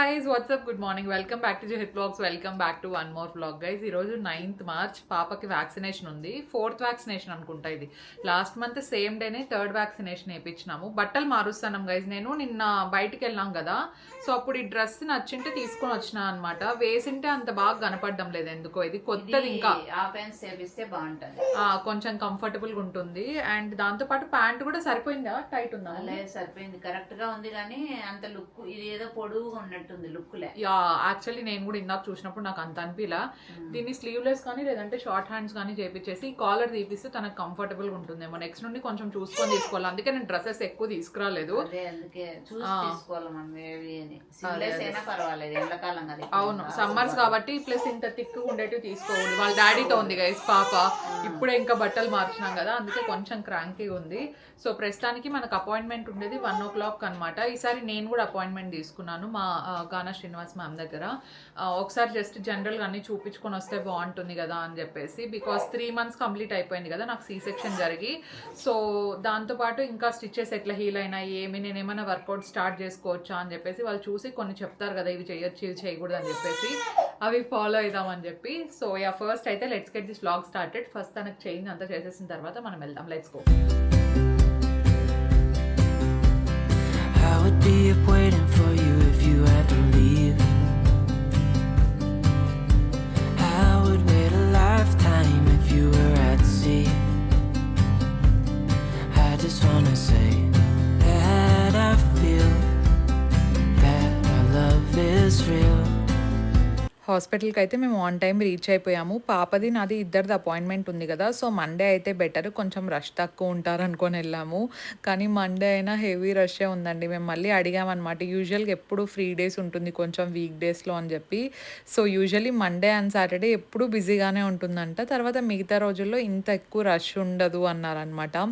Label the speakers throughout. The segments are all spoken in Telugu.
Speaker 1: guys, what's up? Good morning. Welcome back to Jahit Vlogs. Welcome back to one more vlog, guys. ఈ రోజు 9th మార్చ్ పాపకి వ్యాక్సినేషన్ ఉంది. 4th వ్యాక్సినేషన్ అనుకుంటా ఇది. లాస్ట్ మంత్ సేమ్ డేనే 3rd వ్యాక్సినేషన్ వేయించినాము. బట్టలు మారుస్తాను గైజ్. నేను నిన్న బయటికి వెళ్ళాం కదా, సో అప్పుడు ఈ డ్రెస్ నచ్చింటే తీసుకొని వచ్చినా అనమాట. వేసింటే అంత బాగా కనపడడం లేదు ఎందుకో. ఇది కొత్తది, ఇంకా కొంచెం కంఫర్టబుల్ గా ఉంటుంది. అండ్ దాంతో పాటు ప్యాంట్ కూడా సరిపోయిందా, టైట్ ఉందా?
Speaker 2: సరిపోయింది, కరెక్ట్ గా ఉంది. కానీ అంత లుక్ ఇది ఏదో పొడుగుగా ఉన్నట్టుంది లుక్.
Speaker 1: యాక్చువల్లీ నేను కూడా ఇందాక చూసినప్పుడు నాకు అంత అనిపిలా. దీన్ని స్లీవ్లెస్ కానీ లేదంటే షార్ట్ హ్యాండ్స్ కానీ చేపించేసి కాలర్ తీపిస్తే తనకు కంఫర్టబుల్ గా ఉంటుందేమో. నెక్స్ట్ నుండి కొంచెం చూసుకొని తీసుకోవాలి. అందుకే నేను డ్రెస్సెస్ ఎక్కువ తీసుకురాలేదు. అవును, సమ్మర్స్ కాబట్టి ప్లస్ ఇంత థిక్ ఉండేటివి తీసుకోవాలి. వాళ్ళ డాడీతో ఉంది గైస్ పాప. ఇప్పుడే ఇంకా బట్టలు మార్చినాం కదా, అందుకే కొంచెం క్రాంకీ ఉంది. సో ప్రస్తుతానికి మనకు అపాయింట్మెంట్ ఉండేది 1 o'clock అనమాట. ఈసారి నేను కూడా అపాయింట్మెంట్ తీసుకున్నాను మా గానా శ్రీనివాస్ మ్యామ్ దగ్గర. ఒకసారి జస్ట్ జనరల్గా అన్ని చూపించుకొని వస్తే బాగుంటుంది కదా అని చెప్పేసి. బికాస్ 3 months కంప్లీట్ అయిపోయింది కదా నాకు C-section జరిగి. సో దాంతోపాటు ఇంకా స్టిచెస్ ఎట్లా హీల్ అయినాయి, నేను ఏమైనా వర్కౌట్ స్టార్ట్ చేసుకోవచ్చా అని చెప్పేసి వాళ్ళు చూసి కొన్ని చెప్తారు కదా, ఇవి చేయొచ్చు ఇవి చేయకూడదు అని చెప్పేసి, అవి ఫాలో అవుదామని చెప్పి. సో ఫస్ట్ అయితే let's get this vlog started. First తనకు చేంజ్ అంతా చేసేసిన తర్వాత మనం వెళ్దాం. Let's go.
Speaker 3: I would be up waiting for you if you had to leave. I would wait a lifetime if you were at sea. I just wanna say that I feel that our love is real.
Speaker 1: హాస్పిటల్కి అయితే మేము ఆన్ టైం రీచ్ అయిపోయాము. పాపది నాది ఇద్దరిది అపాయింట్మెంట్ ఉంది కదా, సో మండే అయితే బెటర్, కొంచెం రష్ తక్కువ ఉంటారు అనుకొని వెళ్ళాము. కానీ మండే అయినా హెవీ రషే ఉందండి. మేము మళ్ళీ అడిగామన్నమాట. యూజువల్గా ఎప్పుడు ఫ్రీ డేస్ ఉంటుంది కొంచెం వీక్ డేస్లో అని చెప్పి. So usually Monday and Saturday ఎప్పుడు బిజీగానే ఉంటుందంట. తర్వాత మిగతా రోజుల్లో ఇంత ఎక్కువ రష్ ఉండదు అన్నారనమాట.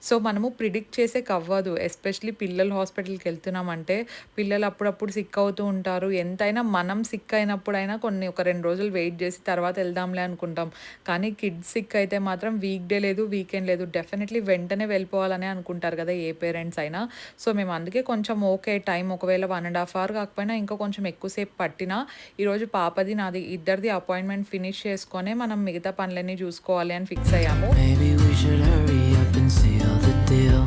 Speaker 1: సో మనము ప్రిడిక్ట్ చేసే అవ్వదు, ఎస్పెషలీ పిల్లలు హాస్పిటల్కి వెళ్తున్నామంటే. పిల్లలు అప్పుడప్పుడు సిక్ అవుతూ ఉంటారు. ఎంతైనా మనం సిక్ అయినప్పుడైనా ఒక 2 రోజులు వెయిట్ చేసి తర్వాత వెళ్దాంలే అనుకుంటాం. కానీ కిడ్స్ సిక్ అయితే మాత్రం వీక్ డే లేదు, వీకెండ్ లేదు, డెఫినెట్లీ వెంటనే వెళ్ళిపోవాలని అనుకుంటారు కదా ఏ పేరెంట్స్ అయినా. సో మేము అందుకే కొంచెం ఓకే టైం ఒకవేళ 1.5 hour కాకపోయినా ఇంకా కొంచెం ఎక్కువసేపు పట్టినా ఈరోజు పాపది నాది ఇద్దరిది అపాయింట్మెంట్ ఫినిష్ చేసుకొని మనం మిగతా పనులన్నీ చూసుకోవాలి అని ఫిక్స్ అయ్యాము.
Speaker 3: Maybe we should hurry up and seal the deal.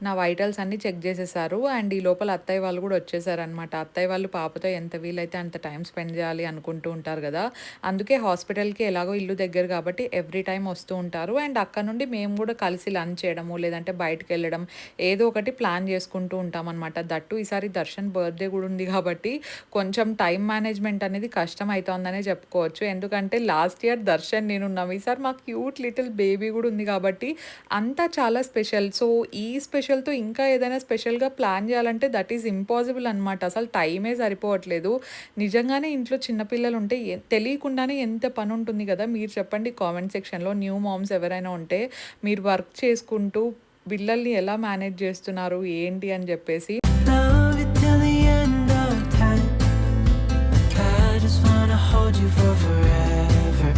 Speaker 1: నా వైటల్స్ అన్నీ చెక్ చేసేసారు. అండ్ ఈ లోపల అత్తయ్య వాళ్ళు కూడా వచ్చేసారనమాట. అత్తయ్య వాళ్ళు పాపతో ఎంత వీలైతే అంత టైం స్పెండ్ చేయాలి అనుకుంటూ ఉంటారు కదా, అందుకే హాస్పిటల్కి ఎలాగో ఇల్లు దగ్గర కాబట్టి ఎవ్రీ టైం వస్తూ ఉంటారు. అండ్ అక్కడ నుండి మేము కూడా కలిసి లంచ్ చేయడము లేదంటే బయటకు వెళ్ళడం ఏదో ఒకటి ప్లాన్ చేసుకుంటూ ఉంటామన్నమాట. దట్టు ఈసారి దర్శన్ బర్త్డే కూడా ఉంది కాబట్టి కొంచెం టైం మేనేజ్మెంట్ అనేది కష్టం అవుతుందనే చెప్పుకోవచ్చు. ఎందుకంటే లాస్ట్ ఇయర్ దర్శన్ నేనున్నాము, ఈసారి మా క్యూట్ లిటిల్ బేబీ కూడా ఉంది కాబట్టి అంతా చాలా స్పెషల్. సో ఈ స్పెషల్తో ఇంకా ఏదైనా స్పెషల్గా ప్లాన్ చేయాలంటే దట్ ఈజ్ ఇంపాసిబుల్ అనమాట. అసలు టైమే సరిపోవట్లేదు. నిజంగానే ఇంట్లో చిన్నపిల్లలు ఉంటే తెలియకుండానే ఎంత పని ఉంటుంది కదా. మీరు చెప్పండి కామెంట్ సెక్షన్లో, న్యూ మామ్స్ ఎవరైనా ఉంటే మీరు వర్క్ చేసుకుంటూ పిల్లల్ని ఎలా మేనేజ్ చేస్తున్నారు ఏంటి అని చెప్పేసి.
Speaker 3: Love it till the end of time. I just wanna hold you for forever.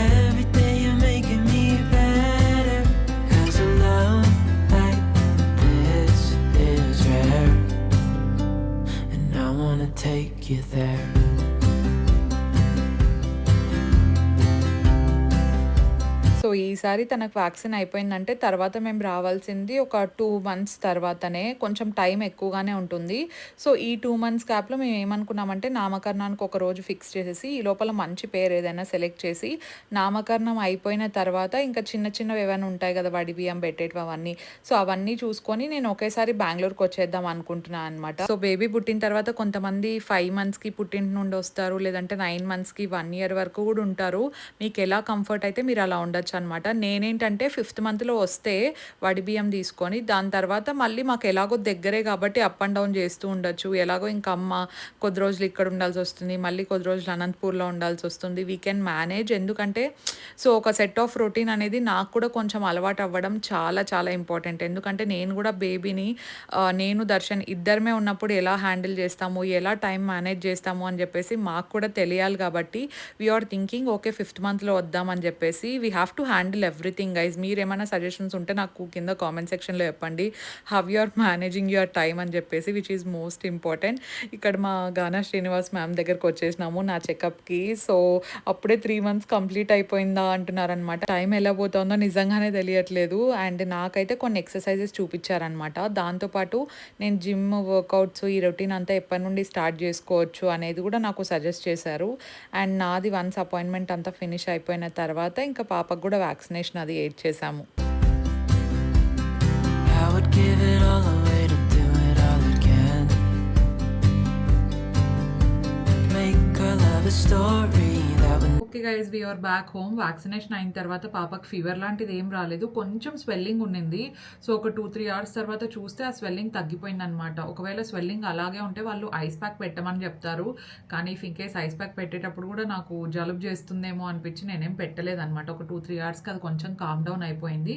Speaker 3: Every day you're making me better. 'Cause a love like this is rare. And I wanna take you there.
Speaker 1: So ఈసారి తనకు వ్యాక్సిన్ అయిపోయిందంటే తర్వాత మేము రావాల్సింది ఒక 2 months తర్వాతనే, కొంచెం టైం ఎక్కువగానే ఉంటుంది. సో ఈ 2 months గ్యాప్లో మేము ఏమనుకున్నామంటే నామకరణానికి ఒక రోజు ఫిక్స్ చేసేసి ఈ లోపల మంచి పేరు ఏదైనా సెలెక్ట్ చేసి నామకరణం అయిపోయిన తర్వాత ఇంకా చిన్న చిన్నవి ఏమైనా ఉంటాయి కదా వడి బియ్యం పెట్టేటివి అవన్నీ, సో అవన్నీ చూసుకొని నేను ఒకేసారి బెంగళూరుకి వచ్చేద్దాం అనుకుంటున్నాను అనమాట. సో బేబీ పుట్టిన తర్వాత కొంతమంది 5 monthsకి పుట్టింటి నుండి వస్తారు, లేదంటే 9 monthsకి 1 year వరకు కూడా ఉంటారు. మీకు ఎలా కంఫర్ట్ అయితే మీరు అలా ఉండొచ్చు అనమాట. నేనేంటంటే 5th మంత్‌లో వస్తే వడి బియ్యం తీసుకొని, దాని తర్వాత మళ్ళీ మాకు ఎలాగో దగ్గరే కాబట్టి అప్ అండ్ డౌన్ చేస్తూ ఉండొచ్చు. ఎలాగో ఇంక అమ్మ కొద్ది రోజులు ఇక్కడ ఉండాల్సొస్తుంది. మళ్ళీ కొద్ది రోజులు అనంతపూర్‌లో ఉండాల్సొస్తుంది. We can manage. ఎందుకంటే సో, ఒక సెట్ ఆఫ్ రొటీన్ అనేది నాకు కూడా కొంచెం అలవాటు అవ్వడం చాలా చాలా ఇంపార్టెంట్. ఎందుకంటే నేను కూడా బేబీని నేను, దర్శన్ ఇద్దరమే ఉన్నప్పుడు ఎలా హ్యాండిల్ చేస్తాము, ఎలా టైం మేనేజ్ చేస్తాము అని చెప్పేసి మాకు కూడా తెలియాలి కాబట్టి we are thinking okay 5th మంత్‌లో వద్దామని చెప్పేసి. We have to handle everything guys. మీరేమైనా సజెషన్స్ ఉంటే నాకు కింద కామెంట్ సెక్షన్‌లో చెప్పండి. How you are managing your time అని చెప్పేసి, విచ్ ఈస్ మోస్ట్ ఇంపార్టెంట్. ఇక్కడ మా గానా శ్రీనివాస్ మ్యామ్ దగ్గరకు వచ్చేసినాము నా చెకప్‌కి. సో, అప్పుడే 3 మంత్స్ కంప్లీట్ అయిపోయిందా అంటున్నారనమాట. టైం ఎలా పోతుందో నిజంగానే తెలియట్లేదు. అండ్ నాకైతే కొన్ని ఎక్సర్సైజెస్ చూపించారనమాట. దాంతోపాటు నేను జిమ్ వర్కౌట్స్ ఈ రొటీన్ అంతా ఎప్పటి నుండి స్టార్ట్ చేసుకోవచ్చు అనేది కూడా నాకు సజెస్ట్ చేశారు. అండ్ నాది వన్స్ అపాయింట్మెంట్ అంతా ఫినిష్ అయిపోయిన తర్వాత ఇంకా పాపకు కూడా వ్యాక్సినేషన్ అది చేసాము.
Speaker 3: I would give it all away to do it all again. Make our love a story that would
Speaker 1: okay guys, we are back home. Vaccination అయిన తర్వాత పాపకు ఫీవర్ లాంటిది ఏం రాలేదు. కొంచెం స్వెల్లింగ్ ఉండింది. సో ఒక 2-3 అవర్స్ తర్వాత చూస్తే ఆ స్వెల్లింగ్ తగ్గిపోయింది అనమాట. ఒకవేళ స్వెల్లింగ్ అలాగే ఉంటే వాళ్ళు ఐస్ ప్యాక్ పెట్టమని చెప్తారు. కానీ if in case ice pack పెట్టేటప్పుడు కూడా నాకు జలుబు చేస్తుందేమో అనిపించి నేనేం పెట్టలేదు అనమాట. ఒక 2-3 అవర్స్కి అది కొంచెం కామ్ డౌన్ అయిపోయింది.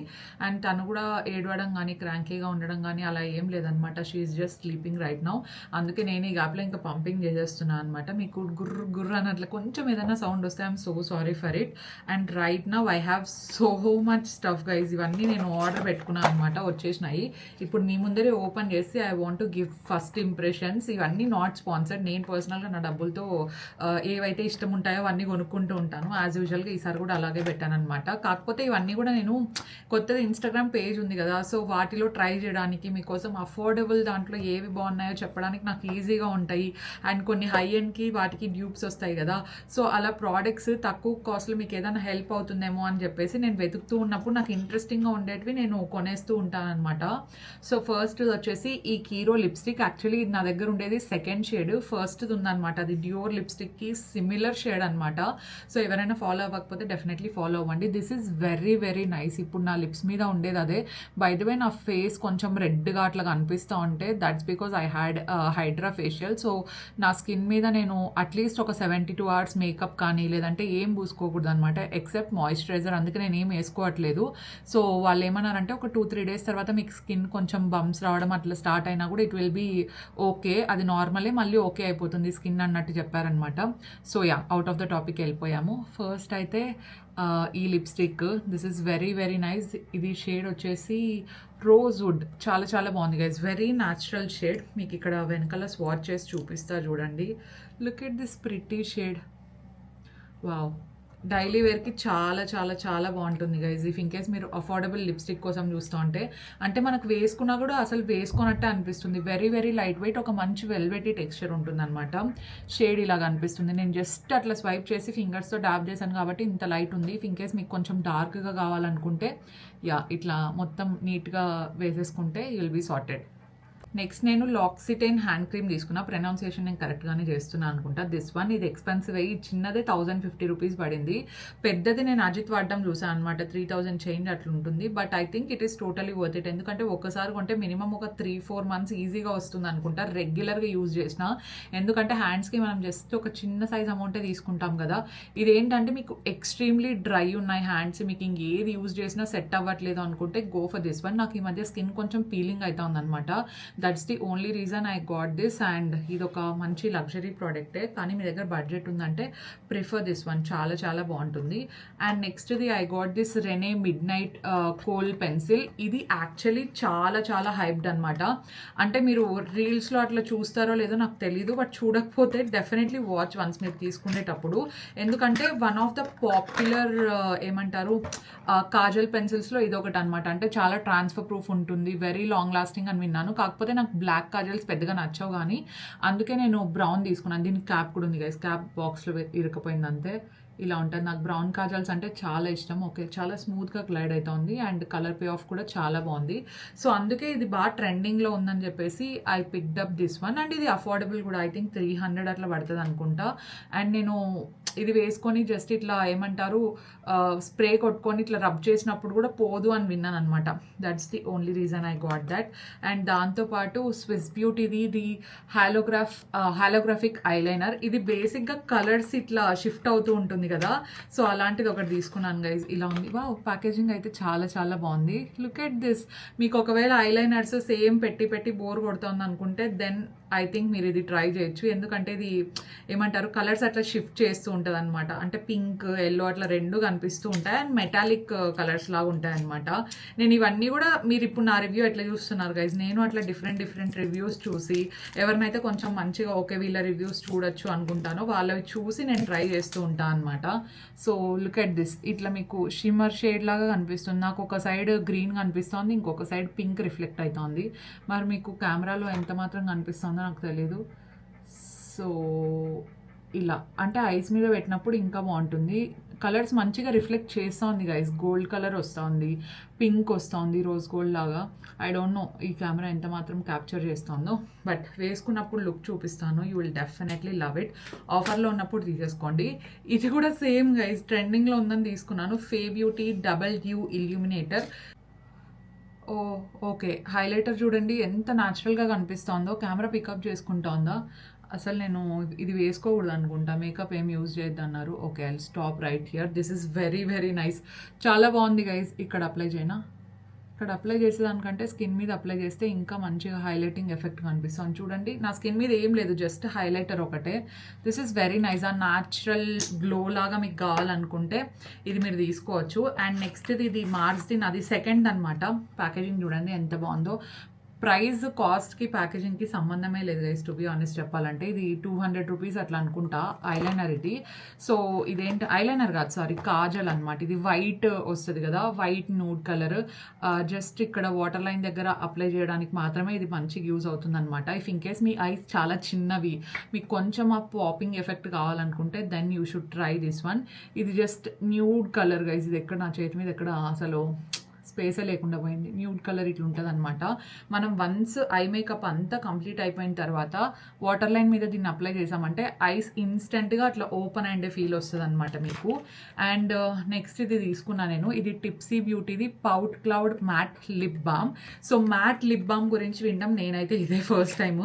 Speaker 1: అండ్ తను కూడా ఏడవడం కానీ క్రాంకీగా ఉండడం కానీ అలా ఏం లేదనమాట. She is just sleeping right now. అందుకే నేను ఈ గ్యాప్లో ఇంకా పంపింగ్ చేసేస్తున్నాను అనమాట. మీకు గుర్రు గుర్రు అన్నట్లు కొంచెం ఏదైనా సౌండ్ వస్తే I'm so sorry for it. And right now I have so much stuff guys. ఇవన్నీ నేను ఆర్డర్ పెట్టుకున్నాను అనమాట, వచ్చేసినాయి. ఇప్పుడు మీ ముందరే ఓపెన్ చేసి I want to give first impressions. ఇవన్నీ నాట్ స్పాన్సర్డ్. నేను పర్సనల్గా నా డబ్బులతో ఏవైతే ఇష్టం ఉంటాయో అవన్నీ కొనుక్కుంటూ ఉంటాను. యాజ్ యూజువల్గా ఈసారి కూడా అలాగే పెట్టాను అనమాట. కాకపోతే ఇవన్నీ కూడా నేను కొత్తది ఇన్స్టాగ్రామ్ పేజ్ ఉంది కదా, సో వాటిలో ట్రై చేయడానికి మీకోసం అఫోర్డబుల్ దాంట్లో ఏవి బాగున్నాయో చెప్పడానికి నాకు ఈజీగా ఉంటాయి. అండ్ కొన్ని హై ఎండ్కి వాటికి డ్యూప్స్ వస్తాయి కదా, సో అలా ప్రోడక్ట్స్ తక్కువ కాస్ట్లో మీకు ఏదైనా హెల్ప్ అవుతుందేమో అని చెప్పేసి నేను వెతుకుతూ ఉన్నప్పుడు నాకు ఇంట్రెస్టింగ్గా ఉండేటివి నేను కొనేస్తూ ఉంటాను అనమాట. సో ఫస్ట్ వచ్చేసి ఈ కీరో లిప్స్టిక్. యాక్చువల్లీ నా దగ్గర ఉండేది సెకండ్ షేడ్, ఫస్ట్ది ఉందన్నమాట. అది డ్యూర్ లిప్స్టిక్కి సిమిలర్ షేడ్ అనమాట. సో ఎవరైనా ఫాలో అవ్వకపోతే డెఫినెట్లీ ఫాలో అవ్వండి. This is very very nice. ఇప్పుడు నా లిప్స్ మీద ఉండేది అదే. బై ద వే నా ఫేస్ కొంచెం రెడ్గా అట్లా కనిపిస్తూ ఉంటే that's because I had hydra facial. So నా స్కిన్ మీద నేను అట్లీస్ట్ ఒక 72 అవర్స్ మేకప్ కానీ లేదంటే ఏం పూసుకోకూడదు అనమాట, ఎక్సెప్ట్ మాయిశ్చరైజర్. అందుకే నేను ఏం వేసుకోవట్లేదు. సో వాళ్ళు ఏమన్నారంటే ఒక 2-3 డేస్ తర్వాత మీకు స్కిన్ కొంచెం బంప్స్ రావడం అట్లా స్టార్ట్ అయినా కూడా ఇట్ విల్ బీ ఓకే, అది నార్మలే, మళ్ళీ ఓకే అయిపోతుంది స్కిన్ అన్నట్టు చెప్పారనమాట. So yeah, out of the topic వెళ్ళిపోయాము. ఫస్ట్ అయితే ఈ lipstick, this is very very nice. ఇది షేడ్ వచ్చేసి రోజ్వుడ్. చాలా చాలా బాగుంది గైస్, వెరీ న్యాచురల్ షేడ్. మీకు ఇక్కడ వెనకాల స్వాచ్ చేసి చూపిస్తా చూడండి. Look at this pretty shade. Wow, daily వేర్కి చాలా చాలా చాలా బాగుంటుంది గైజ్. ఇఫ్ ఇన్ కేస్ మీరు అఫోర్డబుల్ లిప్స్టిక్ కోసం చూస్తూ ఉంటే, అంటే మనకు వేసుకున్నా కూడా అసలు వేసుకున్నట్టే అనిపిస్తుంది. వెరీ వెరీ లైట్ వెయిట్, ఒక మంచి వెల్వెటీ టెక్స్చర్ ఉంటుంది అనమాట. షేడ్ ఇలాగా అనిపిస్తుంది. నేను జస్ట్ అట్లా స్వైప్ చేసి ఫింగర్స్తో డాబ్ చేశాను కాబట్టి ఇంత లైట్ ఉంది. ఇఫ్ ఇన్ కేస్ మీకు కొంచెం డార్క్గా కావాలనుకుంటే యా ఇట్లా మొత్తం నీట్గా వేసేసుకుంటే you will be sorted. Next నేను లాక్సిటైన్ హ్యాండ్ క్రీమ్ తీసుకున్నా. ప్రొనౌన్సియేషన్ నేను కరెక్ట్గానే చేస్తున్నాను అనుకుంటా. దిస్ వన్, ఇది ఎక్స్పెన్సివ్ అయ్యి చిన్నదే 1050 రూపీస్ పడింది. పెద్దది నేను అజిత్ వాడడం చూసాను అనమాట, 3000 చేంజ్ అట్లా ఉంటుంది. But I think it is totally worth it. ఎందుకంటే ఒకసారి కొంటే మినిమం ఒక 3-4 మంత్స్ ఈజీగా వస్తుంది అనుకుంటా, రెగ్యులర్గా యూజ్ చేసిన. ఎందుకంటే హ్యాండ్స్కి మనం జస్ట్ ఒక చిన్న సైజ్ అమౌంటే తీసుకుంటాం కదా. ఇదేంటంటే మీకు ఎక్స్ట్రీమ్లీ డ్రై ఉన్నాయి హ్యాండ్స్, మీకు ఇంకేది యూజ్ చేసినా సెట్ అవ్వట్లేదు అనుకుంటే గో ఫర్ దిస్ వన్. నాకు ఈ మధ్య స్కిన్ కొంచెం పీలింగ్ అవుతా ఉందన్నమాట. That's the only reason I got this. And ఇది ఒక మంచి లగ్జరీ ప్రోడక్టే, కానీ మీ దగ్గర బడ్జెట్ ఉందంటే ప్రిఫర్ దిస్ వన్, చాలా చాలా బాగుంటుంది. అండ్ నెక్స్ట్ది I got this Renee midnight kohl pencil. ఇది యాక్చువల్లీ చాలా చాలా హైప్డ్ అనమాట. అంటే మీరు రీల్స్లో అట్లా చూస్తారో లేదో నాకు తెలీదు, బట్ చూడకపోతే డెఫినెట్లీ వాచ్ వన్స్ మీరు తీసుకునేటప్పుడు. ఎందుకంటే వన్ ఆఫ్ ద పాపులర్ ఏమంటారు కాజల్ పెన్సిల్స్లో ఇది ఒకటి అనమాట. అంటే చాలా ట్రాన్స్ఫర్ ప్రూఫ్ ఉంటుంది, వెరీ లాంగ్ లాస్టింగ్ అని విన్నాను. కాకపోతే నాకు బ్లాక్ కాజల్స్ పెద్దగా నచ్చవు, కానీ అందుకే నేను బ్రౌన్ తీసుకున్నాను. దీనికి క్యాప్ కూడా ఉంది గైస్, క్యాప్ బాక్స్లో ఇరుకపోయింది అంతే. ఇలా ఉంటుంది. నాకు బ్రౌన్ కాజల్స్ అంటే చాలా ఇష్టం. ఓకే, చాలా స్మూత్గా గ్లైడ్ అవుతుంది అండ్ కలర్ పే ఆఫ్ కూడా చాలా బాగుంది. సో అందుకే ఇది బాగా ట్రెండింగ్లో ఉందని చెప్పేసి I picked up this one. And ఇది అఫోర్డబుల్ కూడా, ఐ థింక్ 300 అట్లా పడుతుంది అనుకుంటా. అండ్ నేను ఇది వేసుకొని జస్ట్ ఇట్లా ఏమంటారు స్ప్రే కొట్టుకొని ఇట్లా రబ్ చేసినప్పుడు కూడా పోదు అని విన్నాను అనమాట. That's the only reason I got that. And దాంతోపాటు స్విస్ బ్యూటీది ఇది హాలోగ్రాఫిక్ ఐలైనర్. ఇది బేసిక్గా కలర్స్ ఇట్లా షిఫ్ట్ అవుతూ ఉంటుంది కదా, సో అలాంటిది ఒకటి తీసుకున్నాను గైజ్. ఇలా ఉంది. వావ్, ప్యాకేజింగ్ అయితే చాలా చాలా బాగుంది. Look at this. మీకు ఒకవేళ ఐలైనర్స్ సేమ్ పెట్టి పెట్టి బోర్ కొడుతుంది అనుకుంటే దెన్ ఐ థింక్ మీరు ఇది ట్రై చేయొచ్చు. ఎందుకంటే ఇది ఏమంటారు కలర్స్ అట్లా షిఫ్ట్ చేస్తూ ఉంటుంది అనమాట. అంటే పింక్, ఎల్లో అట్లా రెండు కనిపిస్తూ ఉంటాయి అండ్ మెటాలిక్ కలర్స్ లాగా ఉంటాయి అనమాట. నేను ఇవన్నీ కూడా మీరు ఇప్పుడు నా రివ్యూ ఎట్లా చూస్తున్నారు గైజ్, నేను అట్లా డిఫరెంట్ రివ్యూస్ చూసి ఎవరినైతే కొంచెం మంచిగా ఓకే వీళ్ళ రివ్యూస్ చూడొచ్చు అనుకుంటానో వాళ్ళవి చూసి నేను ట్రై చేస్తూ ఉంటాను అనమాట. So look at this. ఇట్లా మీకు షిమ్మర్ షేడ్ లాగా కనిపిస్తుంది. నాకు ఒక సైడ్ గ్రీన్ కనిపిస్తుంది, ఇంకొక సైడ్ పింక్ రిఫ్లెక్ట్ అవుతుంది. మరి మీకు కెమెరాలో ఎంత మాత్రం కనిపిస్తుందో నాకు తెలీదు. సో ఇలా అంటే ఐస్ మీద పెట్టినప్పుడు ఇంకా బాగుంటుంది. కలర్స్ మంచిగా రిఫ్లెక్ట్ చేస్తుంది గైస్. గోల్డ్ కలర్ వస్తుంది, పింక్ వస్తుంది, రోజ్ గోల్డ్ లాగా. ఐ డోంట్ నో ఈ కెమెరా ఎంత మాత్రం క్యాప్చర్ చేస్తుందో, బట్ వేసుకున్నప్పుడు లుక్ చూపిస్తాను. You will definitely love it. ఆఫర్లో ఉన్నప్పుడు తీసేసుకోండి. ఇది కూడా సేమ్ గైస్, ట్రెండింగ్లో ఉందని తీసుకున్నాను. Fae beauty double dew illuminator. Oh okay, highlighter చూడండి ఎంత న్యాచురల్గా కనిపిస్తుందో. కెమెరా పికప్ చేసుకుంటుందా? అసలు నేను ఇది వేసుకోకూడదు అనుకుంటా, మేకప్ ఏం యూజ్ చేయొద్దు అన్నారు. Okay, I stop right here. This is very very nice. చాలా బాగుంది గైస్. ఇక్కడ అప్లై చేయనా? ఇక్కడ అప్లై చేసేదానికంటే స్కిన్ మీద అప్లై చేస్తే ఇంకా మంచిగా హైలైటింగ్ ఎఫెక్ట్ కనిపిస్తుంది. చూడండి నా స్కిన్ మీద ఏం లేదు, జస్ట్ హైలైటర్ ఒకటే. This is very nice. ఆ న్యాచురల్ గ్లో లాగా మీకు కావాలనుకుంటే ఇది మీరు తీసుకోవచ్చు. అండ్ నెక్స్ట్ ఇది మార్స్ది, నాది సెకండ్ అనమాట. ప్యాకేజింగ్ చూడండి ఎంత బాగుందో. ప్రైస్ కాస్ట్కి ప్యాకేజింగ్కి సంబంధమే లేదు గైస్, టు బి ఆనెస్ట్ చెప్పాలంటే. ఇది 200 రూపీస్ అట్లా అనుకుంటా ఐలైనర్ ఇది. సో ఇదేంటి ఐలైనర్ కాదు, సారీ కాజల్ అనమాట. ఇది వైట్ వస్తుంది కదా, వైట్ నూడ్ కలర్. జస్ట్ ఇక్కడ వాటర్ లైన్ దగ్గర అప్లై చేయడానికి మాత్రమే ఇది మంచిగా యూజ్ అవుతుంది అనమాట. ఇఫ్ ఇన్ కేస్ మీ ఐస్ చాలా చిన్నవి, మీకు కొంచెం ఆ పాపింగ్ ఎఫెక్ట్ కావాలనుకుంటే then you should try this one. ఇది జస్ట్ న్యూడ్ కలర్ గైస్. ఇది ఎక్కడ నా చేతి మీద ఎక్కడ అసలు స్పేసే లేకుండా పోయింది. న్యూడ్ కలర్ ఇట్లా ఉంటుంది అనమాట. మనం వన్స్ ఐ మేకప్ అంతా కంప్లీట్ అయిపోయిన తర్వాత వాటర్ లైన్ మీద దీన్ని అప్లై చేసామంటే ఐస్ ఇన్స్టెంట్గా అట్లా ఓపెన్ అయ్యే ఫీల్ వస్తుంది అనమాట మీకు. అండ్ నెక్స్ట్ ఇది తీసుకున్నా నేను. ఇది టిప్సీ బ్యూటీది pout cloud matte lip balm. So matte lip balm గురించి వినడం నేనైతే ఇదే ఫస్ట్ టైం.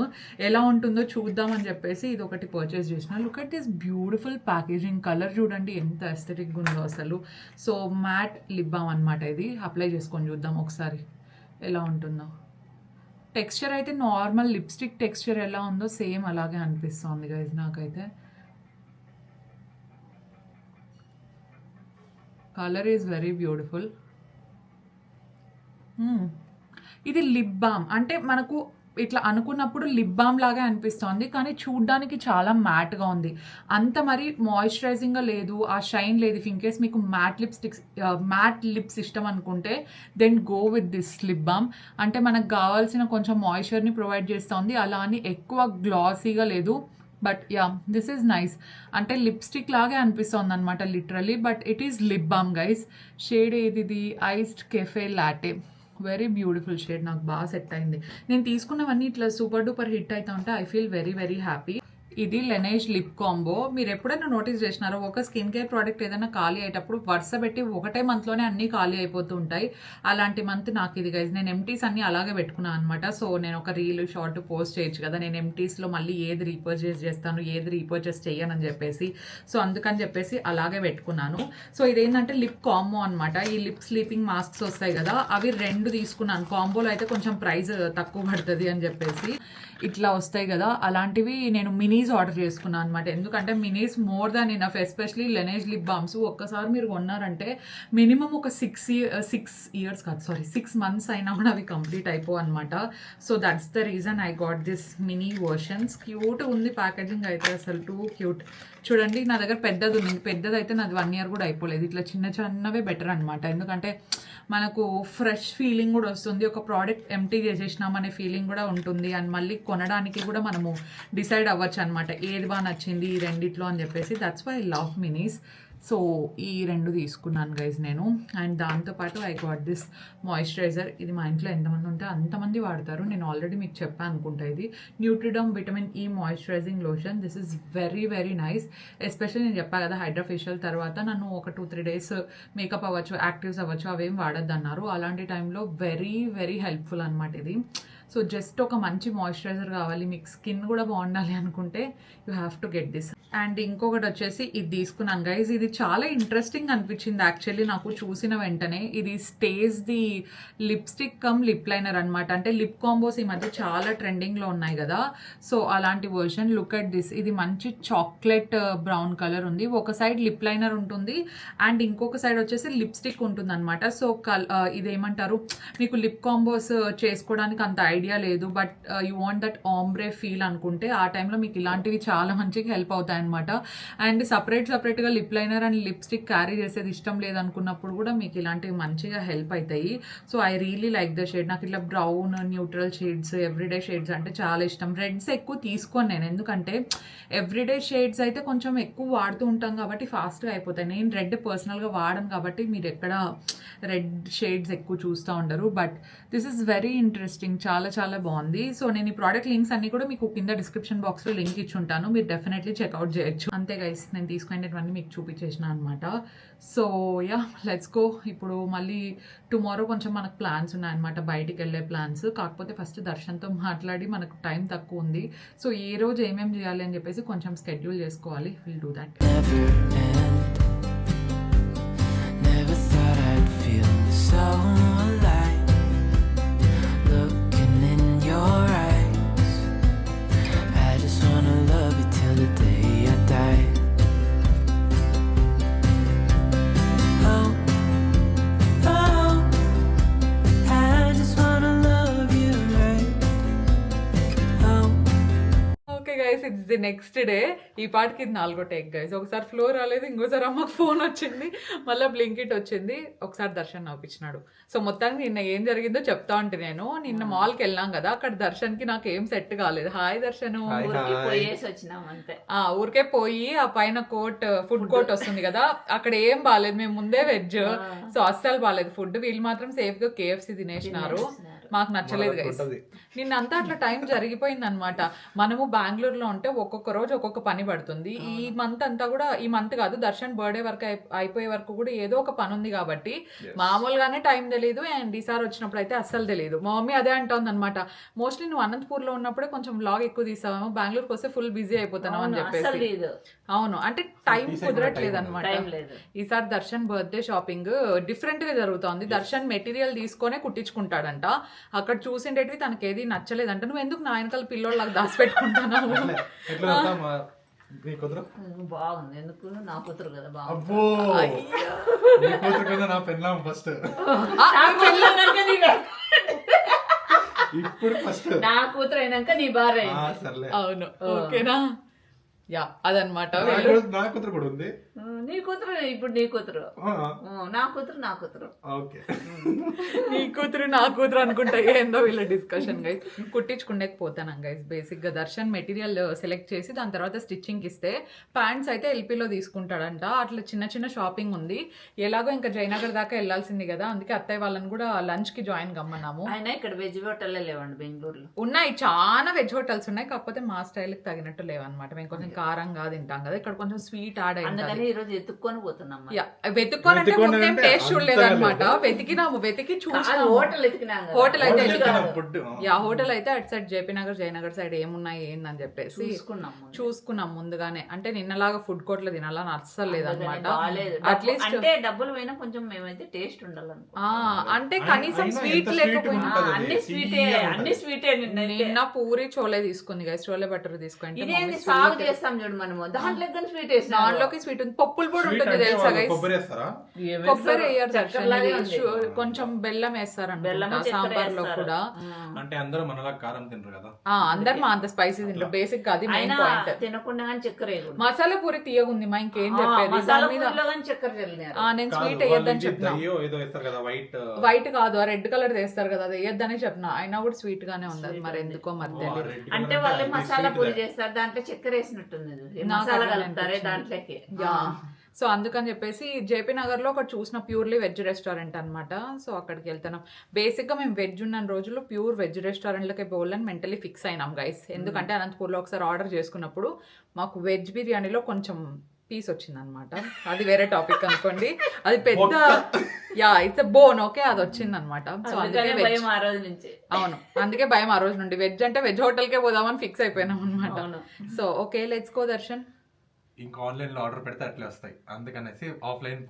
Speaker 1: ఎలా ఉంటుందో చూద్దామని చెప్పేసి ఇది ఒకటి పర్చేస్ చేసిన. Look at this beautiful packaging. Colour చూడండి ఎంత ఎస్థెటిక్గా ఉందో అసలు. సో మ్యాట్ లిప్ బామ్ అనమాట. ఇది అప్లై చేసుకొని చూద్దాం ఒకసారి ఎలా ఉంటుందో. టెక్స్చర్ అయితే నార్మల్ లిప్స్టిక్ టెక్స్చర్ ఎలా ఉందో సేమ్ అలాగే అనిపిస్తుంది గైజ్ నాకైతే. Colour is very beautiful. ఇది లిప్ బామ్ అంటే మనకు ఇట్లా అనుకున్నప్పుడు లిప్ బామ్ లాగా అనిపిస్తుంది, కానీ చూడ్డానికి చాలా మ్యాట్గా ఉంది. అంత మరి మాయిశ్చరైజింగ్గా లేదు, ఆ షైన్ లేదు. ఇన్ కేస్ మీకు మ్యాట్ లిప్స్ ఇష్టం అనుకుంటే then go with this lip balm. అంటే మనకు కావాల్సిన కొంచెం మాయిశ్చర్ని ప్రొవైడ్ చేస్తుంది, అలా అని ఎక్కువ గ్లాసీగా లేదు. But ya, this is nice. అంటే లిప్స్టిక్ లాగే అనిపిస్తుంది అనమాట literally, but it is lip balm guys. Shade ఏది? Iced cafe latte. Very beautiful shade, నాకు బాగా సెట్ అయింది. నేను తీసుకున్నవన్నీ ఇట్లా సూపర్ డూపర్ హిట్ అవుతా ఉంటే I feel very very happy. ఇది లెనేజ్ లిప్ కాంబో. మీరు ఎప్పుడైనా నోటీస్ చేసినారో ఒక స్కిన్ కేర్ ప్రోడక్ట్ ఏదైనా ఖాళీ అయ్యేటప్పుడు వరుస పెట్టి ఒకటే మంత్లోనే అన్నీ ఖాళీ అయిపోతూ ఉంటాయి. అలాంటి మంత్ నాకు ఇది గైజ్. నేను ఎంటీస్ అన్నీ అలాగే పెట్టుకున్నాను అనమాట. సో నేను ఒక రీల్ షార్ట్ పోస్ట్ చేయొచ్చు కదా, నేను ఎంటీస్లో మళ్ళీ ఏది రీపర్చేస్ చేస్తాను ఏది రీపర్చేస్ చేయనని చెప్పేసి. సో అందుకని చెప్పేసి అలాగే పెట్టుకున్నాను. సో ఇదేంటంటే లిప్ కాంబో అనమాట. ఈ లిప్ స్లీపింగ్ మాస్క్స్ వస్తాయి కదా, అవి 2 తీసుకున్నాను. కాంబోలో అయితే కొంచెం ప్రైస్ తక్కువ పడుతుంది అని చెప్పేసి ఇట్లా వస్తాయి కదా, అలాంటివి నేను మినీస్ ఆర్డర్ చేసుకున్నాను అనమాట. ఎందుకంటే minis more than enough, especially Laneige lip balms. ఒక్కసారి మీరు కొన్నారంటే మినిమం ఒక 6 months అయినా కూడా అవి కంప్లీట్ అయిపో అనమాట. So that's the reason I got this mini versions. Cute ఉంది ప్యాకేజింగ్ అయితే, అసలు టూ క్యూట్. చూడండి నా దగ్గర పెద్దది ఉంది, పెద్దది అయితే నాది 1 year కూడా అయిపోలేదు. ఇట్లా చిన్నవే బెటర్ అనమాట. ఎందుకంటే మనకు ఫ్రెష్ ఫీలింగ్ కూడా వస్తుంది, ఒక ప్రోడక్ట్ ఎంటీ చేసేసినామనే ఫీలింగ్ కూడా ఉంటుంది. అండ్ మళ్ళీ కొనడానికి కూడా మనము డిసైడ్ అవ్వచ్చు అనమాట ఏది బాగా నచ్చింది ఈ రెండిట్లో అని చెప్పేసి. That's why I love minis. So ఈ 2 తీసుకున్నాను గైస్ నేను. అండ్ దాంతోపాటు ఐ గాట్ దిస్ మాయిశ్చరైజర్. ఇది మా ఇంట్లో ఎంతమంది ఉంటే అంతమంది వాడతారు. నేను ఆల్రెడీ మీకు చెప్పాను అనుకుంటా. ఇది న్యూట్రిడమ్ vitamin E moisturising lotion. This is very very nice. Especially నేను చెప్పా కదా హైడ్రా ఫేషియల్ తర్వాత నన్ను ఒక 2-3 డేస్ మేకప్ అవ్వచ్చు, యాక్టివ్స్ అవ్వచ్చు, అవేం వాడద్దు అన్నారు. అలాంటి టైంలో వెరీ వెరీ హెల్ప్ఫుల్ అనమాట ఇది. సో జస్ట్ ఒక మంచి మాయిశ్చరైజర్ కావాలి, మీకు స్కిన్ కూడా బాగుండాలి అనుకుంటే you have to get this. And ఇంకొకటి వచ్చేసి ఇది తీసుకున్నాను గైజ్. ఇది చాలా ఇంట్రెస్టింగ్ అనిపించింది యాక్చువల్లీ నాకు చూసిన వెంటనే. ఇది stage the lipstick come lip liner అనమాట. అంటే లిప్ కాంబోస్ ఈ మధ్య చాలా ట్రెండింగ్లో ఉన్నాయి కదా, సో అలాంటి వర్షన్. Look at this. ఇది మంచి చాక్లెట్ బ్రౌన్ కలర్ ఉంది. ఒక సైడ్ లిప్ లైనర్ ఉంటుంది అండ్ ఇంకొక సైడ్ వచ్చేసి లిప్స్టిక్ ఉంటుంది అనమాట. సో ఇదేమంటారు, మీకు లిప్ కాంబోస్ చేసుకోవడానికి అంత ఐడియా లేదు, but you want that ombre feel అనుకుంటే ఆ టైంలో మీకు ఇలాంటివి చాలా మంచిగా హెల్ప్ అవుతాయి అనమాట. అండ్ సపరేట్గా lip liner and lipstick carry చేసేది ఇష్టం లేదనుకున్నప్పుడు కూడా మీకు ఇలాంటివి మంచిగా హెల్ప్ అవుతాయి. So I really like the shade. నాకు ఇట్లా brown, neutral shades, everyday shades అంటే చాలా ఇష్టం. రెడ్స్ ఎక్కువ తీసుకోను నేను, ఎందుకంటే ఎవ్రీడే షేడ్స్ అయితే కొంచెం ఎక్కువ వాడుతూ ఉంటాం కాబట్టి ఫాస్ట్గా అయిపోతాయి. నేను రెడ్ పర్సనల్గా వాడను కాబట్టి మీరు ఎక్కడ రెడ్ షేడ్స్ ఎక్కువ చూస్తూ ఉండరు. But this is very interesting, చాలా చాలా బాగుంది. సో నేను ఈ ప్రోడక్ట్ లింక్స్ అన్ని కూడా మీకు కింద డిస్క్రిప్షన్ బాక్స్లో లింక్ ఇచ్చి ఉంటాను, మీరు డెఫినెట్లీ చెక్అవుట్ చేయొచ్చు. అంతే గైస్, నేను తీసుకునేటవన్నీ మీకు చూపించేసిన అనమాట. So yeah, let's go. ఇప్పుడు మళ్ళీ టుమారో కొంచెం మనకు ప్లాన్స్ ఉన్నాయన్నమాట, బయటికి వెళ్ళే ప్లాన్స్. కాకపోతే ఫస్ట్ దర్శన్తో మాట్లాడి మనకు టైం తక్కువ ఉంది. సో ఏ రోజు ఏమేమి చేయాలి అని చెప్పేసి కొంచెం స్కెడ్యూల్ చేసుకోవాలి. Will do that.
Speaker 3: Never thought I'd feel so alive, looking in your eyes. I just wanna love you till the day I die. Oh, oh, I just wanna love you right. Oh.
Speaker 1: Okay guys, it's the next day. ఈ పాటికి ఇది 4వ టేక్ గైస్. ఒకసారి ఫ్లో రాలేదు, ఇంకోసారి అమ్మకు ఫోన్ వచ్చింది, మళ్ళీ బ్లింకిట్ వచ్చింది, ఒకసారి దర్శన్ నవ్వించినాడు. సో మొత్తానికి నిన్న ఏం జరిగిందో చెప్తా ఉంటే, నేను నిన్న మాల్కి వెళ్ళాం కదా, అక్కడ దర్శన్కి నాకు ఏం సెట్ కాలేదు. హాయ్ దర్శను.
Speaker 2: పోయేసి వచ్చినాం అంతే.
Speaker 1: ఊరికే పోయి ఆ పైన ఫుడ్ కోర్ట్ వస్తుంది కదా, అక్కడ ఏం బాగాలేదు. మేము ముందే వెజ్, సో అస్సలు బాగాలేదు ఫుడ్. వీళ్ళు మాత్రం సేఫ్ గా KFC తినేసినారు, మాకు నచ్చలేదు గైస్. నిన్నంతా అట్లా టైం జరిగిపోయింది అనమాట. మనము బెంగళూరులో ఉంటే ఒక్కొక్క రోజు ఒక్కొక్క పని పడుతుంది. ఈ మంత్ అంతా కూడా, ఈ మంత్ కాదు, దర్శన్ బర్త్డే వరకు అయిపోయే వరకు కూడా ఏదో ఒక పని ఉంది కాబట్టి మామూలుగానే టైం తెలియదు. అండ్ ఈసారి వచ్చినప్పుడు అయితే అస్సలు తెలియదు. మా మమ్మీ అదే అంటుంది అనమాట, మోస్ట్లీ నువ్వు అనంతపూర్లో ఉన్నప్పుడే కొంచెం వ్లాగ్ ఎక్కువ తీసావేమో, బెంగళూరుకి వస్తే ఫుల్ బిజీ అయిపోతాను అని చెప్పేసి. అవును, అంటే టైం కుదరట్లేదు అనమాట. ఈసారి దర్శన్ బర్త్డే షాపింగ్ డిఫరెంట్ గా జరుగుతోంది. దర్శన్ మెటీరియల్ తీసుకొనే కుట్టించుకుంటాడంట. అక్కడ చూసిండేటివి తనకి ఏది నచ్చలేదంట. నువ్వు ఎందుకు నా వెనకాల పిల్లోళ్ళకి దాచిపెట్టుకుంటున్నావు?
Speaker 2: బాగుంది, ఎందుకు నా కూతురు కదా బాగుంది. నా కూతురు అయినాక నీ భార్య.
Speaker 1: అవును, ఓకేనా? యా, అదనమాట.
Speaker 4: నా కూతురు కూడా ఉంది.
Speaker 2: నీ కూతురు ఇప్పుడు నీ కూతురు, నా కూతురు నా కూతురు.
Speaker 1: నీ కూతురు నా కూతురు అనుకుంటా ఏందో వీళ్ళ డిస్కషన్ గైస్. కుట్టించుకుండేకపోతాను గైస్. బేసిక్ గా దర్శన్ మెటీరియల్ సెలెక్ట్ చేసి దాని తర్వాత స్టిచ్చింగ్ ఇస్తే, ప్యాంట్స్ అయితే LPలో తీసుకుంటాడంట. అట్లా చిన్న చిన్న షాపింగ్ ఉంది. ఎలాగో ఇంకా జయనగర్ దాకా వెళ్లాల్సింది కదా, అందుకే అత్తయ్య వాళ్ళని కూడా లంచ్ కి జాయిన్ కమ్మన్నాము.
Speaker 2: అయినా ఇక్కడ వెజ్ హోటల్ లేవండి బెంగళూరులో.
Speaker 1: ఉన్నాయి, చాలా వెజ్ హోటల్స్ ఉన్నాయి, కాకపోతే మా స్టైల్ కి తగినట్టు లేవన్నమాట. మేము కొంచెం కారంగా తింటాం కదా, ఇక్కడ కొంచెం స్వీట్ యాడ్ అయింది.
Speaker 2: ఈ రోజు ఎత్తుక్కొని పోతున్నాం.
Speaker 1: వెతుక్కోనంటే ముందేం టేస్ట్ చూడలేదన్నమాట. వెతికి చూసాం.
Speaker 2: హోటల్
Speaker 1: హోటల్ అయితే హోటల్ అయితే అటు side JP Nagar Jayanagar side ఏమున్నాయి ఏందని చెప్పేసి చూసుకున్నాం ముందుగానే. అంటే నిన్నలాగా ఫుడ్ కోర్ట్ లో తినాలని అస్సలు లేదనమాట. అట్లీస్ట్
Speaker 2: అంటే డబ్బులు పోయినా కొంచెం మేమైతే టేస్ట్ ఉండాలనుకో,
Speaker 1: అంటే కనీసం స్వీట్ లేకపోయినా
Speaker 2: అన్ని స్వీటే.
Speaker 1: నిన్న పూరి చోలే తీసుకుంది గైస్, చోలే బటర్ తీసుకుంటే
Speaker 2: సాగు చేస్తాం చూడు మనము, దాంట్లో స్వీట్ వేసి
Speaker 1: దాంట్లోకి స్వీట్ ఉంది, పప్పులు పొడి ఉంటుంది తెలుసా గైస్. కొబ్బరి వేయరు, కొంచెం బెల్లం వేస్తారన్నమాట సాంబార్ లో కూడా.
Speaker 4: అంటే అందరూ మనలా కారం తినరు కదా,
Speaker 1: అందరు మా అంత స్పైసీ తింటారు. బేసిక్ గా అది మెయిన్ పాయింట్.
Speaker 2: తినకుండా చక్కెర
Speaker 1: మసాలా పూరి తీయగుంది మా, ఇంకేం చెప్పేది.
Speaker 2: చక్కెర
Speaker 1: నేను స్వీట్ వేయొద్దని చెప్పిన. వైట్ కాదు, ఆ రెడ్ కలర్ వేస్తారు కదా, అది వేయొద్దని చెప్పిన. అయినా కూడా స్వీట్ గానే ఉంది. మరి ఎందుకో మరి తెలియదు.
Speaker 2: అంటే వాళ్ళు మసాలా పూరి చేస్తారు, దాంట్లో చక్కెర వేసినట్టు. ఉన్నట్టుంది చూడు.
Speaker 1: నాకు
Speaker 2: మసాలా
Speaker 1: అట్లానే
Speaker 2: కలుపుతారే
Speaker 1: అనిపించింది.
Speaker 2: దాంట్లోకి.
Speaker 1: యా సో అందుకని చెప్పేసి జేపీ నగర్లో ఒకటి చూసిన ప్యూర్లీ వెజ్ రెస్టారెంట్ అనమాట. సో అక్కడికి వెళ్తున్నాం. బేసిక్గా మేము వెజ్ ఉన్న రోజుల్లో ప్యూర్ వెజ్ రెస్టారెంట్లకే పోవాలని మెంటలీ ఫిక్స్ అయినాం గైస్. ఎందుకంటే అనంతపూర్లో ఒకసారి ఆర్డర్ చేసుకున్నప్పుడు మాకు వెజ్ బిర్యానీలో కొంచెం పీస్ వచ్చింది అనమాట. అది వేరే టాపిక్ అనుకోండి. అది పెద్ద యా ఇట్స్ బోన్ ఓకే, అది వచ్చింది అనమాట. సో అందుకే
Speaker 2: అందుకనే
Speaker 1: వెజ్
Speaker 2: భయం ఆ రోజు నుంచి.
Speaker 1: అవును, అందుకే భయం ఆ రోజు నుండి. వెజ్ అంటే వెజ్ హోటల్కే పోదామని ఫిక్స్ అయిపోయినాం అనమాట.
Speaker 2: అవును.
Speaker 1: So okay let's go Darshan.
Speaker 4: ఇంకా ఆన్లైన్ లో ఆర్డర్ పెడితే అట్లే వస్తాయి, అందుకనేసి ఆఫ్లైన్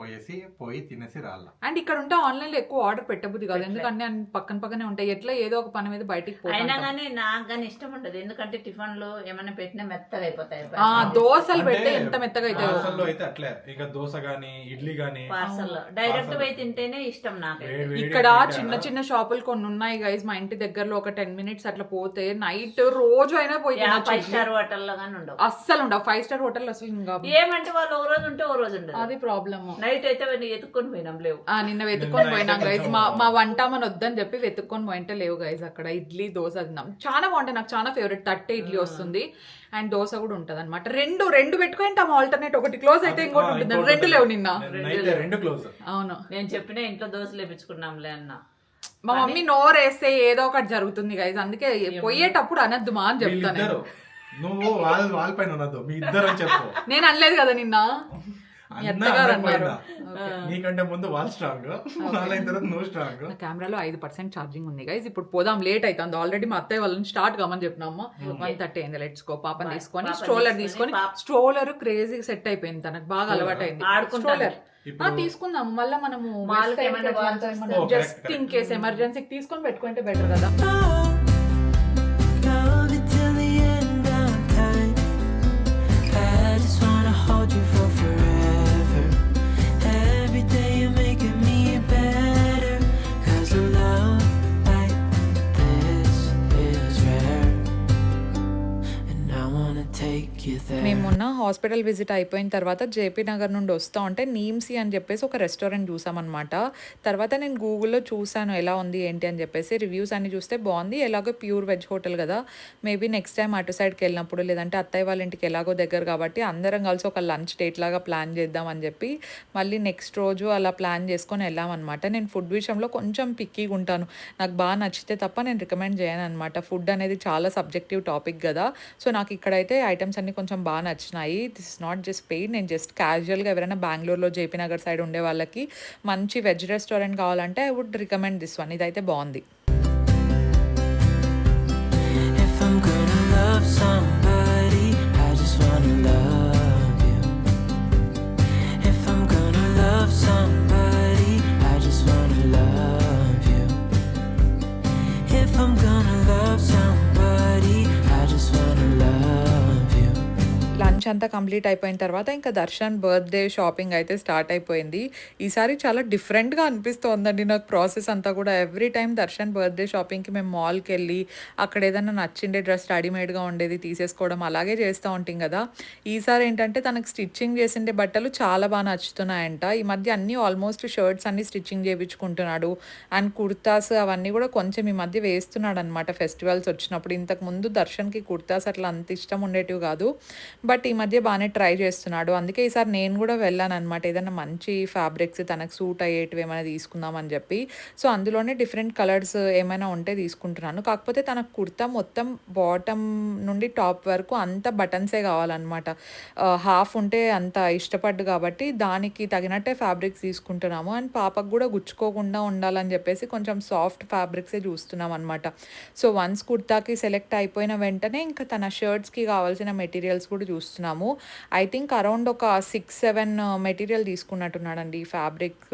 Speaker 4: పోయి తినేసి రాళ్ళ.
Speaker 1: అండ్ ఇక్కడ ఉంటే ఆన్లైన్ లో ఎక్కువ ఆర్డర్ పెట్టబుద్ది కాదు, ఎందుకంటే అన్ని పక్కనే ఉంటాయి. ఎట్లా ఏదో ఒక పని మీద బయటికి
Speaker 2: అయినా
Speaker 1: పోతాం.
Speaker 2: కానీ నాకు కానీ ఇష్టం ఉండదు, ఎందుకంటే టిఫిన్ లో ఏమైనా పెట్టినా మెత్తగా అయిపోతాయి.
Speaker 1: దోశలు పెడితే ఎంత మెత్తగా అయితే
Speaker 4: పార్సల్లో అయితే అట్లే, ఇక దోశ గానీ ఇడ్లీ గానీ
Speaker 2: పార్సల్ డైరెక్ట్ పోయి తింటేనే ఇష్టం నాకు.
Speaker 1: ఇక్కడ చిన్న చిన్న షాపులు కొన్ని ఉన్నాయి గైస్. మా ఇంటి దగ్గరలో ఒక 10 minutes అట్లా పోతే నైట్ రోజు అయినా పోయి
Speaker 2: 5 star హోటల్లో కానీ ఉండవు,
Speaker 1: అస్సలు ఉండవు. 5 star హోటల్ అసలు ఇంకా
Speaker 2: ఏమంటే వాళ్ళు ఒక రోజు ఉంటే ఒక రోజు ఉండదు.
Speaker 1: అది ప్రాబ్లమ్.
Speaker 2: నైట్ అయితే ఎత్తుకొని పోయినాం, లేవు.
Speaker 1: నిన్న వెతుక్కొని పోయినాం గైస్. మా వంట మన వద్దని చెప్పి వెతుక్కొని పోయింటే లేవు గైస్. అక్కడ ఇడ్లీ దోశ తిన్నాం, చాలా బాగుంటాయి. నాకు చాలా ఫేవరెట్. తట్టే ఇడ్లీ వస్తుంది అండ్ దోశ కూడా ఉంటది అనమాట. రెండు పెట్టుకుంటాం ఆల్టర్నేట్. ఒకటి క్లోజ్ అయితే ఇంకోటి ఉంటుంది. 2 లేవు నిన్న.
Speaker 4: 2 క్లోజ్.
Speaker 1: అవును,
Speaker 2: నేను చెప్పిన ఇంట్లో దోశలు వేపించుకున్నాంలే అన్న.
Speaker 1: మా మమ్మీ నోరేస్తే ఏదో ఒకటి జరుగుతుంది గైస్. అందుకే పోయేటప్పుడు అనద్దు మా అని చెప్తాను.
Speaker 4: వీళ్ళిద్దరు, నువ్వు వాళ్ళ పైన ఉన్నదు, మీ ఇద్దరు అని చెప్పు.
Speaker 1: నేను అనలేదు కదా నిన్న, ఎత్తగారు అన్నారు.
Speaker 4: నీకంటే ముందు వాళ్ళు స్ట్రాంగ్, వాళ్ళైన తర్వాత నువ్వు స్ట్రాంగ్.
Speaker 1: నా కెమెరాలో 5% ఛార్జింగ్ ఉంది గైస్. ఇప్పుడు పోదాం, లేట్ అవుతుంది ఆల్రెడీ. మా అత్తయ్య వాళ్ళని స్టార్ట్ కామని చెప్పినాము. 1:30 అయింది. Let's go. పాపని తీసుకొని స్ట్రోలర్ తీసుకొని, స్ట్రోలర్ క్రేజీ సెట్ అయిపోయింది, తనకు బాగా అలవాటు అయింది స్ట్రోలర్. తీసుకుందాము మళ్ళీ మనము జస్ట్ ఇన్ కేస్ ఎమర్జెన్సీకి తీసుకొని పెట్టుకుంటే బెటర్ కదా.
Speaker 3: Love it till the end of time. I just wanna hold you for forever. Every day you're making me better. 'Cause a love like this is rare. And I wanna take you there.
Speaker 1: మేము మొన్న హాస్పిటల్ విజిట్ అయిపోయిన తర్వాత జేపీ నగర్ నుండి వస్తూ ఉంటే నీమ్సీ అని చెప్పేసి ఒక రెస్టారెంట్ చూసామన్నమాట. తర్వాత నేను గూగుల్లో చూసాను ఎలా ఉంది ఏంటి అని చెప్పేసి. రివ్యూస్ అన్ని చూస్తే బాగుంది. ఎలాగో ప్యూర్ వెజ్ హోటల్ కదా, మేబీ నెక్స్ట్ టైం అటు సైడ్కి వెళ్ళినప్పుడు, లేదంటే అత్తయ్య వాళ్ళ ఇంటికి ఎలాగో దగ్గర కాబట్టి అందరం కలిసి ఒక లంచ్ డేట్ లాగా ప్లాన్ చేద్దాం అని చెప్పి మళ్ళీ నెక్స్ట్ రోజు అలా ప్లాన్ చేసుకొని వెళ్ళామన్నమాట. నేను ఫుడ్ విషయంలో కొంచెం పిక్కీగా ఉంటాను. నాకు బాగా నచ్చితే తప్ప నేను రికమెండ్ చేయను అనమాట. ఫుడ్ అనేది చాలా సబ్జెక్టివ్ టాపిక్ కదా. సో నాకు ఇక్కడైతే ఐటమ్స్ అన్ని కొంచెం బాగా నచ్చినాయి. This is not just paid. నేను జస్ట్ క్యాజువల్గా ఎవరైనా బెంగళూరులో జేపీ నగర్ సైడ్ ఉండే వాళ్ళకి మంచి వెజ్ రెస్టారెంట్ కావాలంటే I would recommend this one. ఇదైతే బాగుంది.
Speaker 3: If I'm gonna love somebody, I just wanna love you. If I'm gonna love somebody, I just wanna love you. If I'm gonna love somebody, I just wanna love you.
Speaker 1: Lunch అంతా కంప్లీట్ అయిపోయిన తర్వాత ఇంకా దర్శన్ బర్త్డే షాపింగ్ అయితే స్టార్ట్ అయిపోయింది. ఈసారి చాలా డిఫరెంట్గా అనిపిస్తోందండి నాకు ప్రాసెస్ అంతా కూడా. ఎవ్రీ టైం దర్శన్ బర్త్డే షాపింగ్కి మేము మాల్కి వెళ్ళి అక్కడ ఏదైనా నచ్చిండే డ్రెస్ రెడీమేడ్గా ఉండేది తీసేసుకోవడం అలాగే చేస్తూ ఉంటాం కదా. ఈసారి ఏంటంటే తనకు స్టిచ్చింగ్ చేసిండే బట్టలు చాలా బాగా నచ్చుతున్నాయంట. ఈ మధ్య అన్నీ ఆల్మోస్ట్ షర్ట్స్ అన్నీ స్టిచ్చింగ్ చేయించుకుంటున్నాడు. అండ్ కుర్తాస్ అవన్నీ కూడా కొంచెం ఈ మధ్య వేస్తున్నాడు అనమాట ఫెస్టివల్స్ వచ్చినప్పుడు. ఇంతకుముందు దర్శన్కి కుర్తాస్ అట్లా అంత ఇష్టం ఉండేటివి కాదు, బట్ ఈ మధ్య బాగానే ట్రై చేస్తున్నాడు. అందుకే ఈసారి నేను కూడా వెళ్ళాను అనమాట. ఏదైనా మంచి ఫ్యాబ్రిక్స్ తనకు సూట్ అయ్యేటివి ఏమైనా తీసుకుందామని చెప్పి. సో అందులోనే డిఫరెంట్ కలర్స్ ఏమైనా ఉంటే తీసుకుంటున్నాను. కాకపోతే తనకు కుర్తా మొత్తం బాటమ్ నుండి టాప్ వరకు అంత బటన్సే కావాలన్నమాట. హాఫ్ ఉంటే అంత ఇష్టపడ్డు కాబట్టి దానికి తగినట్టే ఫ్యాబ్రిక్స్ తీసుకుంటున్నాము. అండ్ పాపకు కూడా గుచ్చుకోకుండా ఉండాలని చెప్పేసి కొంచెం సాఫ్ట్ ఫ్యాబ్రిక్సే చూస్తున్నాం అనమాట. సో వన్స్ కుర్తాకి సెలెక్ట్ అయిపోయిన వెంటనే ఇంకా తన షర్ట్స్కి కావాల్సిన మెటీరియల్స్ కూడా చూస్తున్నాము. ఐ థింక్ అరౌండ్ ఒక 6-7 మెటీరియల్ తీసుకున్నట్టున్నాడండి ఫ్యాబ్రిక్.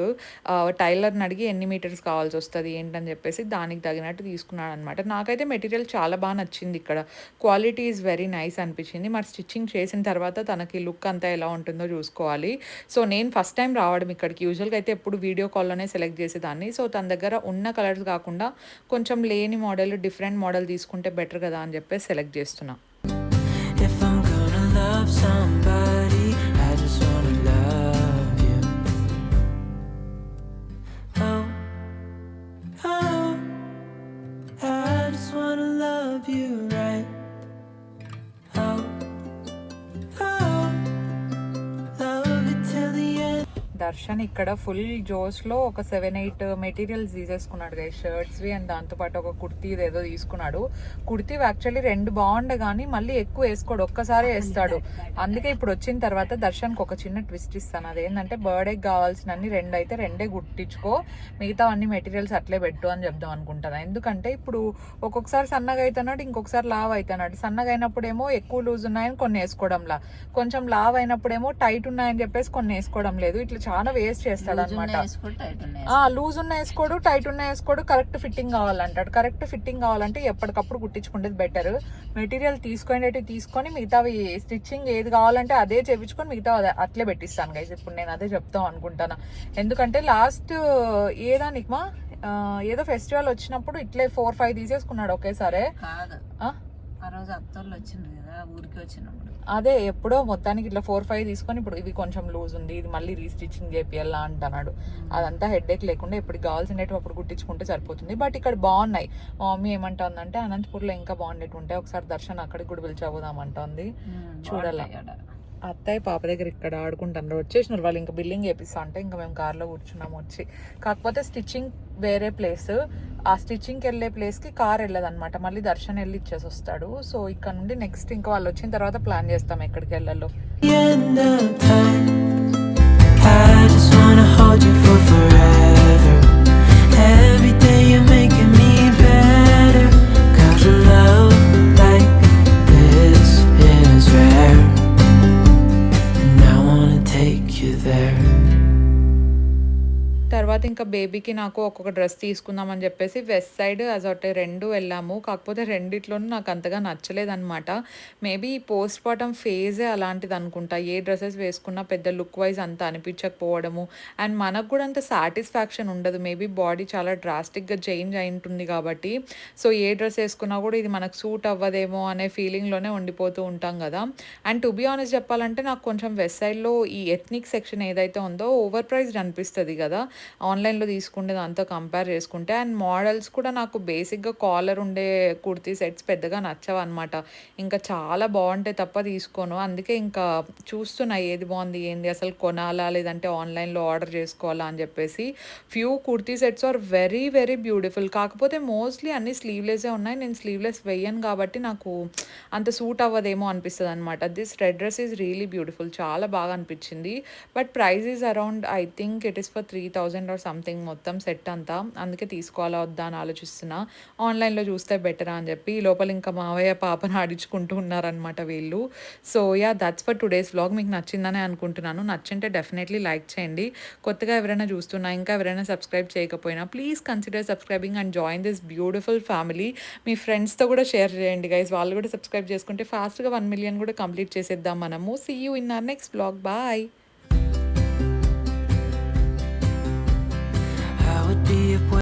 Speaker 1: టైలర్ని అడిగి ఎన్ని మీటర్స్ కావాల్సి వస్తుంది ఏంటని చెప్పేసి దానికి తగినట్టు తీసుకున్నాడు అనమాట. నాకైతే మెటీరియల్ చాలా బాగా నచ్చింది. ఇక్కడ క్వాలిటీ ఈజ్ వెరీ నైస్ అనిపించింది. మరి స్టిచ్చింగ్ చేసిన తర్వాత తనకి లుక్ అంతా ఎలా ఉంటుందో చూసుకోవాలి. సో నేను ఫస్ట్ టైం రావడం ఇక్కడికి. యూజువల్గా అయితే ఎప్పుడు వీడియో కాల్లోనే సెలెక్ట్ చేసేదాన్ని. సో తన దగ్గర ఉన్న కలర్స్ కాకుండా కొంచెం లేని మోడల్, డిఫరెంట్ మోడల్ తీసుకుంటే బెటర్ కదా అని చెప్పేసి సెలెక్ట్ చేస్తున్నా.
Speaker 3: If I'm gonna love somebody, I just wanna love you. Oh, oh, I just wanna love you right. Oh,
Speaker 1: Darshan ఇక్కడ ఫుల్ జోష్లో ఒక 7-8 మెటీరియల్స్ తీసేసుకున్నాడు గైస్, షర్ట్స్వి అండ్ దాంతోపాటు ఒక కుర్తీ ఏదో తీసుకున్నాడు. కుర్తీ యాక్చువల్లీ 2 బాగుండే కానీ మళ్ళీ ఎక్కువ వేసుకోడు, ఒక్కసారి వేస్తాడు. అందుకే ఇప్పుడు వచ్చిన తర్వాత దర్శన్కి ఒక చిన్న ట్విస్ట్ ఇస్తాను. అదేంటంటే బర్త్డేకి కావాల్సినన్ని 2 అయితే 2 గుట్టించుకో, మిగతా అన్ని మెటీరియల్స్ అట్లే పెట్టు అని చెప్దాం అనుకుంటాను. ఎందుకంటే ఇప్పుడు ఒక్కొక్కసారి సన్నగా అవుతున్నాడు, ఇంకొకసారి లావ్ అవుతున్నాడు. సన్నగా అయినప్పుడేమో ఎక్కువ లూజ్ ఉన్నాయని కొన్ని వేసుకోవడంలా, కొంచెం లావ్ అయినప్పుడేమో టైట్ ఉన్నాయని చెప్పేసి కొన్ని వేసుకోవడం లేదు. ఇట్లా చాలా వేస్ట్ చేస్తాడు అనమాట. లూజ్ ఉన్న వేసుకోడు, టైట్ ఉన్న వేసుకోడు, కరెక్ట్ ఫిట్టింగ్ కావాలంటాడు. కరెక్ట్ ఫిట్టింగ్ కావాలంటే ఎప్పటికప్పుడు కుట్టించుకుంటేది బెటర్. మెటీరియల్ తీసుకొని మిగతావి స్టిచ్చింగ్ ఏది కావాలంటే అదే చేయించుకొని మిగతా అట్లే పెట్టిస్తాను గైస్. ఇప్పుడు నేను అదే చెప్తాం అనుకుంటాను. ఎందుకంటే లాస్ట్ ఏదానికి ఏదో ఫెస్టివల్ వచ్చినప్పుడు ఇట్లే 4-5 తీసేసుకున్నాడు ఒకేసారి.
Speaker 2: ఊరికి వచ్చినప్పుడు
Speaker 1: అదే ఎప్పుడో మొత్తానికి ఇట్లా 4-5 తీసుకొని ఇప్పుడు ఇది కొంచెం లూజ్ ఉంది, ఇది మళ్ళీ రీస్టిచ్చింగ్ చేపియాలా అంటున్నాడు. అదంతా హెడ్ఏక్ లేకుండా ఇప్పుడు కావాల్సినట్టు అప్పుడు కుట్టించుకుంటే సరిపోతుంది. బట్ ఇక్కడ బాగున్నాయి. మా మమ్మీ ఏమంటుందంటే అనంతపూర్లో ఇంకా బాగుండేట్టు ఉంటాయి, ఒకసారి దర్శన్ అక్కడికి కూడా పిలిచబోదామంటుంది. చూడాలి. అత్తయ్య పాప దగ్గర ఇక్కడ ఆడుకుంటున్నారు. వచ్చేసినారు వాళ్ళు, ఇంకా బిల్లింగ్ చేపిస్తా అంటే ఇంకా మేము కార్లో కూర్చున్నాము వచ్చి. కాకపోతే స్టిచ్చింగ్ వేరే ప్లేస్, ఆ స్టిచ్చింగ్కి వెళ్ళే ప్లేస్కి కార్ వెళ్ళదు అనమాట, మళ్ళీ దర్శన్ వెళ్ళి ఇచ్చేసి వస్తాడు. సో ఇక్కడ నుండి నెక్స్ట్ ఇంకా వాళ్ళు వచ్చిన తర్వాత ప్లాన్ చేస్తాం ఎక్కడికి వెళ్ళాలో. తర్వాత ఇంకా బేబీకి నాకు ఒక్కొక్క డ్రెస్ తీసుకుందామని చెప్పేసి వెస్ట్ సైడ్ అజొట్టే 2 వెళ్ళాము. కాకపోతే రెండిట్లోనూ నాకు అంతగా నచ్చలేదన్నమాట. మేబీ ఈ పోస్ట్ పార్టమ్ ఫేజే అలాంటిది అనుకుంటా. ఏ డ్రెస్సెస్ వేసుకున్నా పెద్ద లుక్ వైజ్ అంత అనిపించకపోవడము, అండ్ మనకు కూడా అంత సాటిస్ఫాక్షన్ ఉండదు. మేబీ బాడీ చాలా డ్రాస్టిక్గా చేంజ్ అయి ఉంటుంది కాబట్టి. సో ఏ డ్రెస్ వేసుకున్నా కూడా ఇది మనకు సూట్ అవ్వదేమో అనే ఫీలింగ్లోనే ఉండిపోతూ ఉంటాం కదా. అండ్ టు బీ ఆనెస్ట్ చెప్పాలంటే నాకు కొంచెం వెస్ట్ సైడ్లో ఈ ఎథ్నిక్ సెక్షన్ ఏదైతే ఉందో ఓవర్ ప్రైస్డ్ అనిపిస్తుంది కదా ఆన్లైన్లో తీసుకుంటే దాంతో కంపేర్ చేసుకుంటే. అండ్ మోడల్స్ కూడా నాకు బేసిక్గా కాలర్ ఉండే కుర్తీ సెట్స్ పెద్దగా నచ్చవు అనమాట. ఇంకా చాలా బాగుంటాయి తప్ప తీసుకోను. అందుకే ఇంకా చూస్తున్నా ఏది బాగుంది ఏంది, అసలు కొనాలా లేదంటే ఆన్లైన్లో ఆర్డర్ చేసుకోవాలా అని చెప్పేసి. Few kurti sets are very very beautiful. కాకపోతే మోస్ట్లీ అన్ని స్లీవ్లెస్సే ఉన్నాయి. నేను స్లీవ్లెస్ వేయను కాబట్టి నాకు అంత సూట్ అవ్వదేమో అనిపిస్తుంది అనమాట. This red dress is really beautiful, చాలా బాగా అనిపించింది. But price is around I think it is for 3000 or something మొత్తం సెట్ అంతా. అందుకే తీసుకోవాలా వద్దా అని ఆలోచిస్తున్నా. ఆన్లైన్లో చూస్తే బెటరా అని చెప్పి. లోపల ఇంకా మావయ్య పాపను ఆడించుకుంటూ ఉన్నారనమాట వీళ్ళు. So yeah, that's for today's vlog. మీకు నచ్చిందని అనుకుంటున్నాను. నచ్చింటే డెఫినెట్లీ లైక్ చేయండి. కొత్తగా ఎవరైనా చూస్తున్నా, ఇంకా ఎవరైనా సబ్స్క్రైబ్ చేయకపోయినా please consider subscribing and join this beautiful family. మీ ఫ్రెండ్స్తో కూడా షేర్ చేయండి గైస్, వాళ్ళు కూడా సబ్స్క్రైబ్ చేసుకుంటే ఫాస్ట్గా 1 million కూడా కంప్లీట్ చేసేద్దాం మనము. See you in our next vlog. Bye.
Speaker 3: be a